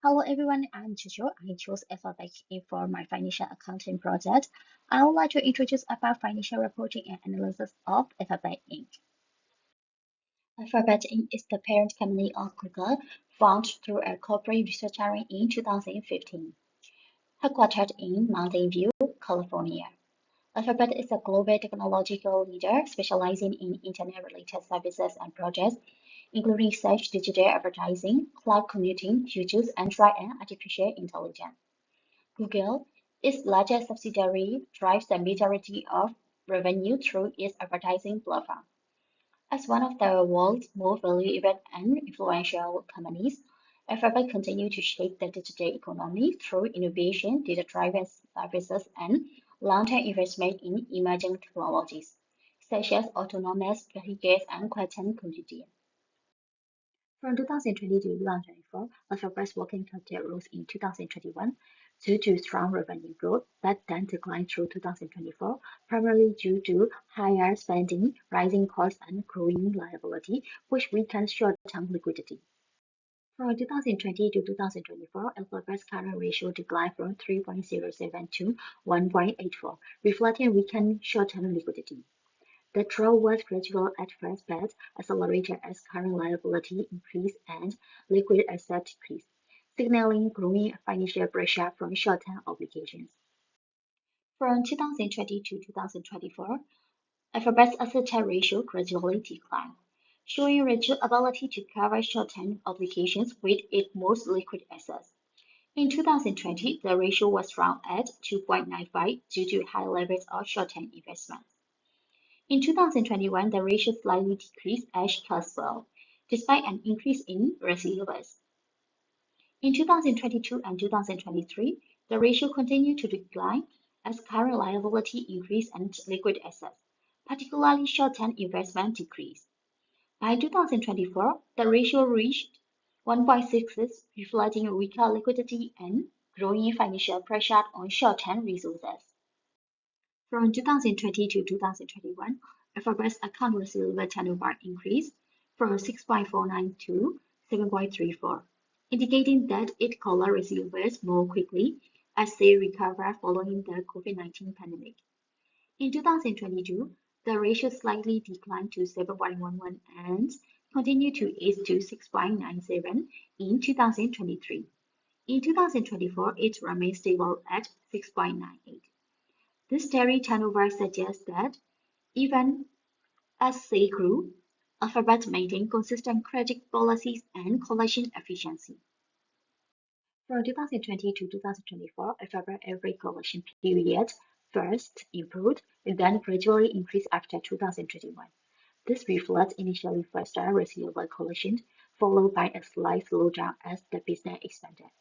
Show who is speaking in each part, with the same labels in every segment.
Speaker 1: Hello everyone, I'm Chicho. I chose Alphabet for my financial accounting project. I would like to introduce about financial reporting and analysis of Alphabet Inc. Alphabet Inc. is the parent company of Google, formed through a corporate restructuring in 2015. Headquartered in Mountain View, California. Alphabet is a global technological leader specializing in internet-related services and projects, including search, digital advertising, cloud computing, futures, Android, and artificial intelligence. Google, its largest subsidiary, drives the majority of revenue through its advertising platform. As one of the world's most valuable and influential companies, Alphabet continues to shape the digital economy through innovation, data-driven services, and long-term investment in emerging technologies, such as autonomous vehicles and quantum computing. From 2020 to 2024, Alphabet's working capital rose in 2021 due to strong revenue growth, but then declined through 2024, primarily due to higher spending, rising costs, and growing liability, which weakened short-term liquidity. From 2020 to 2024, Alphabet's current ratio declined from 3.07 to 1.84, reflecting weakened short-term liquidity. The drop was gradual at first but accelerated as current liability increased and liquid assets decreased, signaling growing financial pressure from short-term obligations. From 2020 to 2024, Alphabet's asset ratio gradually declined, showing reduced ability to cover short-term obligations with its most liquid assets. In 2020, the ratio was strong at 2.95 due to high levels of short-term investments. In 2021, the ratio slightly decreased as cash flow, despite an increase in receivables. In 2022 and 2023, the ratio continued to decline as current liability increased and liquid assets, particularly short-term investment, decreased. By 2024, the ratio reached 1.66, reflecting weaker liquidity and growing financial pressure on short-term resources. From 2020 to 2021, Alphabet's account receivable turnover increased from 6.49 to 7.34, indicating that it collects receivables more quickly as they recover following the COVID-19 pandemic. In 2022, the ratio slightly declined to 7.11 and continued to ease to 6.97 in 2023. In 2024, it remained stable at 6.98. This steady turnover suggests that even as they grew, Alphabet maintained consistent credit policies and collection efficiency. From 2020 to 2024, Alphabet average collection period first improved and then gradually increased after 2021. This reflects initially faster receivable collection, followed by a slight slowdown as the business expanded.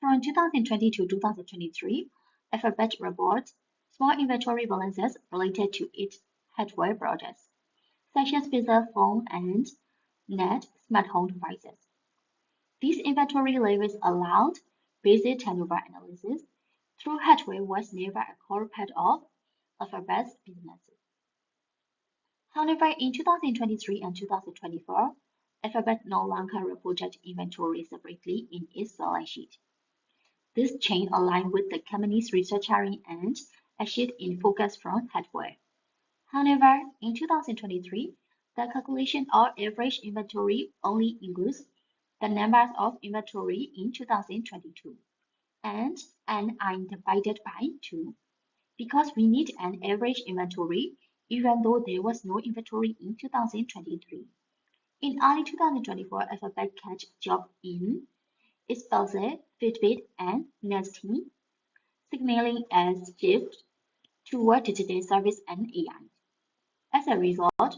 Speaker 1: From 2020 to 2023, Alphabet reports small inventory balances related to its hardware projects, such as Pixel phone and Net smart home devices. These inventory levels allowed basic turnover analysis, though hardware was never a core part of Alphabet's business. However, in 2023 and 2024, Alphabet no longer reported inventory separately in its balance sheet. This change aligned with the company's restructuring and a shift in focus from hardware. However, in 2023, the calculation of average inventory only includes the numbers of inventory in 2022 and are divided by 2 because we need an average inventory even though there was no inventory in 2023. In early 2024, Alphabet catch job in Spellze, Fitbit, and Nestle, signaling a shift toward digital service and AI. As a result,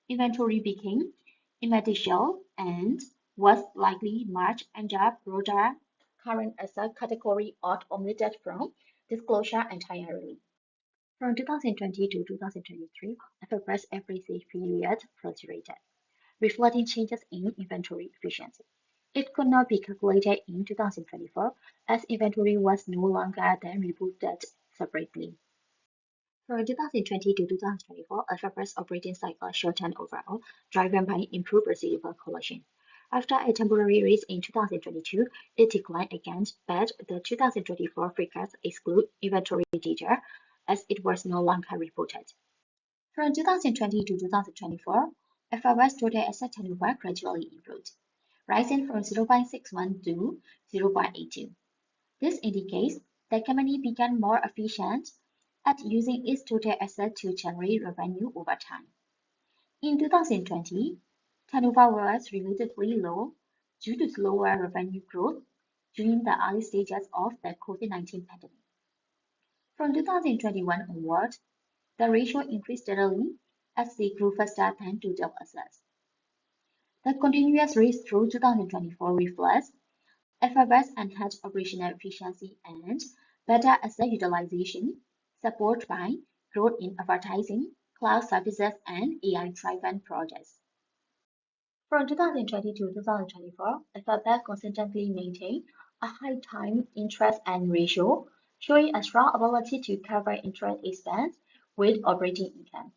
Speaker 1: inventory became immaterial and was likely merged under broader current asset category or omitted from disclosure entirely. From 2020 to 2023, Alphabet's average period fluctuated, reflecting changes in inventory efficiency. It could not be calculated in 2024 as inventory was no longer then reported separately. From 2020 to 2024, Alphabet's operating cycle shortened overall, driven by improved receivable collection. After a temporary rise in 2022, it declined again, but the 2024 figures exclude inventory data as it was no longer reported. From 2020 to 2024, FRS total asset turnover gradually improved, rising from 0.61 to 0.82. This indicates the company began more efficient at using its total asset to generate revenue over time. In 2020, turnover was relatively low due to slower revenue growth during the early stages of the COVID-19 pandemic. From 2021 onward, the ratio increased steadily as they grew faster than total assets. The continuous rise through 2024 reflects FRS enhanced operational efficiency and better asset utilization, supported by growth in advertising, cloud services, and AI-driven projects. From 2020 to 2024, FRS consistently maintained a high time interest and ratio, showing a strong ability to cover interest expense with operating income.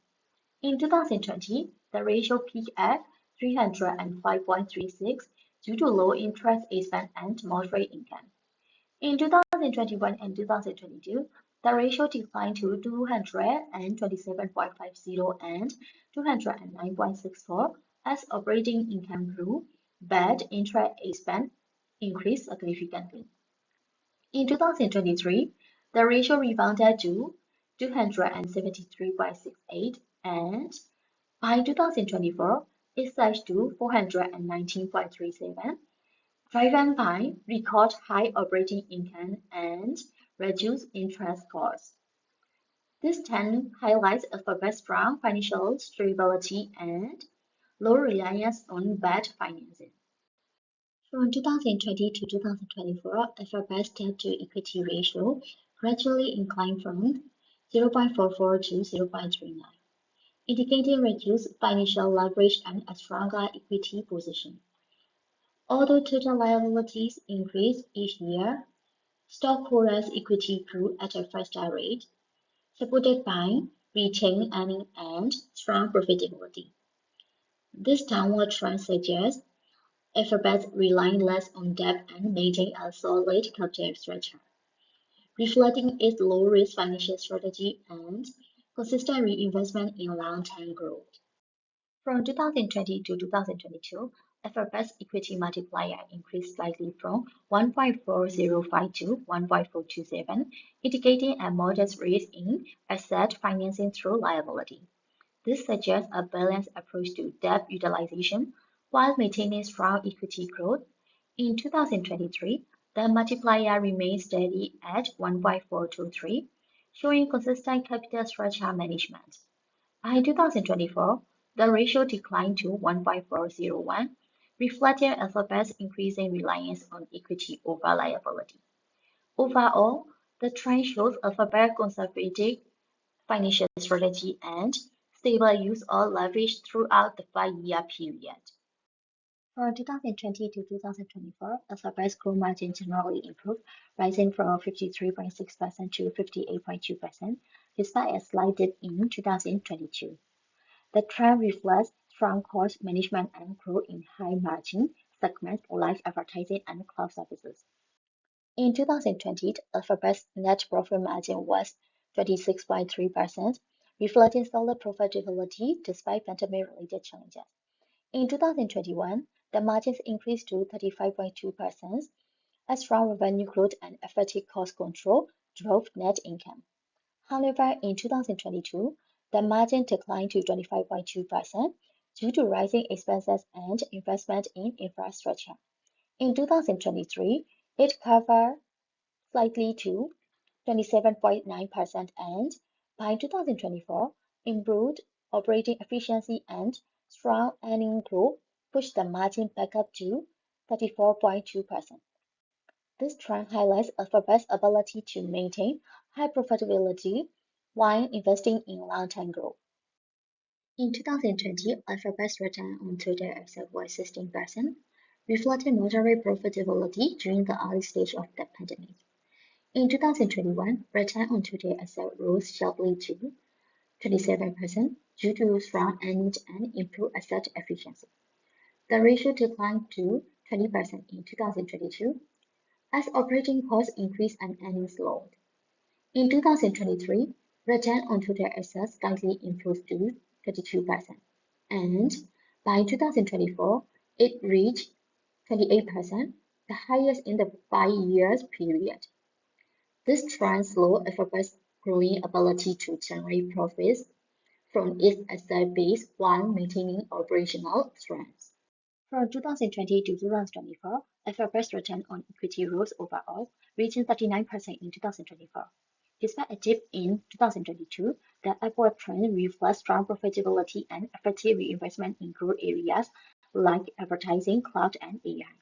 Speaker 1: In 2020, the ratio peaked at 305.36 due to low interest expense and moderate income. In 2021 and 2022, the ratio declined to 227.50 and 209.64 as operating income grew, but interest expense increased significantly. In 2023, the ratio rebounded to 273.68 and by 2024, it surged to 419.37, driven by record high operating income and reduced interest costs. This trend highlights Alphabet's strong financial stability and low reliance on bad financing. From 2020 to 2024, Alphabet's debt-to-equity ratio gradually inclined from 0.44 to 0.39, indicating reduced financial leverage and a stronger equity position. Although total liabilities increased each year, stockholders' equity grew at a faster rate, supported by retained earnings and strong profitability. This downward trend suggests Alphabet relying less on debt and maintaining a solid capital structure, reflecting its low-risk financial strategy and consistent reinvestment in long-term growth. From 2020 to 2022, Alphabet's equity multiplier increased slightly from 1.4052 to 1.427, indicating a modest rise in asset financing through liability. This suggests a balanced approach to debt utilization while maintaining strong equity growth. In 2023, the multiplier remained steady at 1.423, showing consistent capital structure management. By 2024, the ratio declined to 1.401, reflecting Alphabet's increasing reliance on equity over liability. Overall, the trend shows Alphabet's conservative financial strategy and stable use of leverage throughout the 5-year period. From 2020 to 2024, Alphabet's gross margin generally improved, rising from 53.6% to 58.2%, despite a slight dip in 2022. The trend reflects strong cost management and growth in high-margin segments like advertising and cloud services. In 2020, Alphabet's net profit margin was 26.3%, reflecting solid profitability despite pandemic-related challenges. In 2021, the margins increased to 35.2% as strong revenue growth and effective cost control drove net income. However, in 2022, the margin declined to 25.2% due to rising expenses and investment in infrastructure. In 2023, it covered slightly to 27.9% and by 2024, improved operating efficiency and strong earning growth pushed the margin back up to 34.2%. This trend highlights Alphabet's ability to maintain high profitability while investing in long-term growth. In 2020, Alphabet's return on total assets was 16%, reflecting moderate profitability during the early stage of the pandemic. In 2021, return on total assets rose sharply to 27% due to strong earnings and improved asset efficiency. The ratio declined to 20% in 2022 as operating costs increased and earnings slowed. In 2023, return on total assets slightly improved to 32%, and by 2024, it reached 28%, the highest in the 5 years period. This trend slowed Alphabet's growing ability to generate profits from its asset base while maintaining operational strength. From 2020 to 2024, Alphabet's return on equity rose overall, reaching 39% in 2024. Despite a dip in 2022, the upward trend reflects strong profitability and effective reinvestment in growth areas like advertising, cloud, and AI.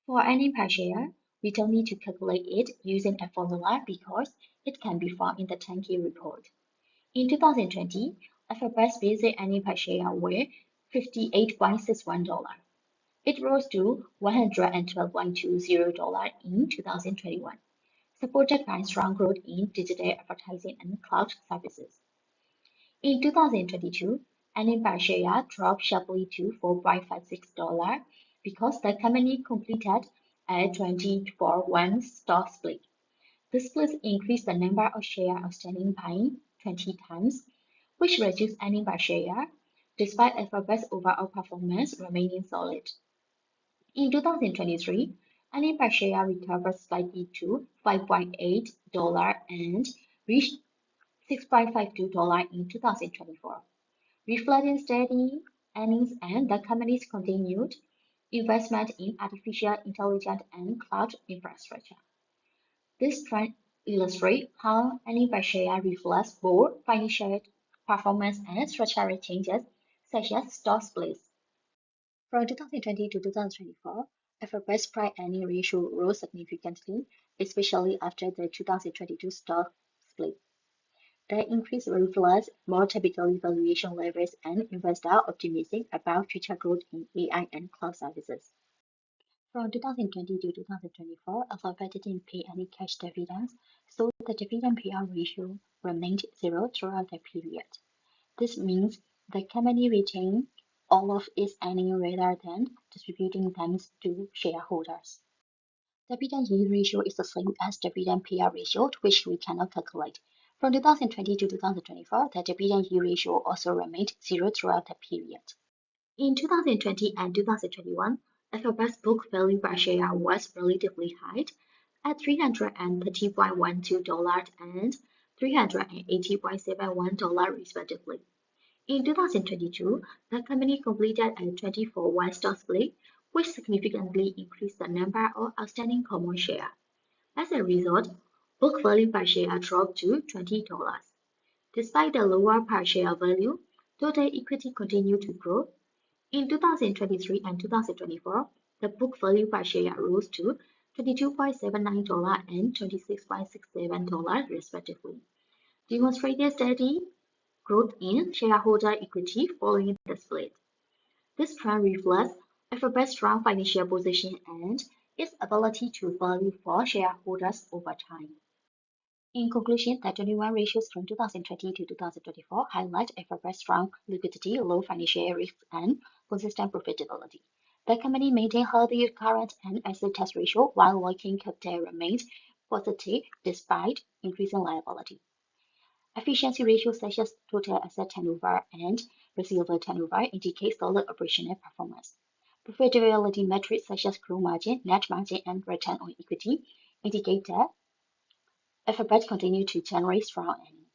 Speaker 1: For earnings per share, we don't need to calculate it using a formula because it can be found in the 10-K report. In 2020, Alphabet's basic earnings per share were $58.61. It rose to $112.20 in 2021, supported by strong growth in digital advertising and cloud services. In 2022, earnings per share dropped sharply to $4.56 because the company completed a 20-for-1 stock split. The split increased the number of shares outstanding by 20 times, which reduced earnings per share, despite Alphabet's overall performance remaining solid. In 2023, earnings per share recovered slightly to $5.8 and reached $6.52 in 2024, reflecting steady earnings and the company's continued investment in artificial intelligence and cloud infrastructure. This trend illustrates how earnings per share reflects both financial performance and structural changes, such as stock splits. From 2020 to 2024, Alphabet's price-earnings ratio rose significantly, especially after the 2022 stock split. The increase reflects more typical valuation levels and investors optimistic about future growth in AI and cloud services. From 2020 to 2024, Alphabet didn't pay any cash dividends, so the dividend payout ratio remained zero throughout the period. This means the company retained all of its earnings rather than distributing them to shareholders. Dividend yield ratio is the same as dividend payout ratio, which we cannot calculate. From 2020 to 2024, the dividend yield ratio also remained zero throughout the period. In 2020 and 2021, Alphabet's book value per share was relatively high at $330.12 and $380.71 respectively. In 2022, the company completed a 20-for-1 stock split, which significantly increased the number of outstanding common shares. As a result, book value per share dropped to $20. Despite the lower per share value, total equity continued to grow. In 2023 and 2024, the book value per share rose to $22.79 and $26.67 respectively, demonstrating steady growth in shareholder equity following the split. This trend reflects Alphabet's strong financial position and its ability to value for shareholders over time. In conclusion, the 21 ratios from 2020 to 2024 highlight Alphabet's strong liquidity, low financial risks, and consistent profitability. The company maintained healthy current and asset test ratio while working capital remained positive despite increasing liability. Efficiency ratios such as total asset turnover and receivable turnover indicate solid operational performance. Profitability metrics such as gross margin, net margin, and return on equity indicate that Alphabet continued to generate strong earnings.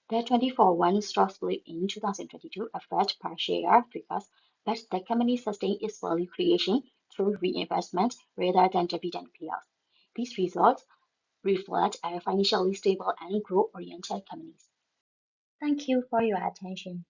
Speaker 1: The 20-for-1 stock split in 2022 affected per share figures, but the company sustained its value creation through reinvestment rather than dividend payouts. These results reflect a financially stable and growth-oriented company. Thank you for your attention.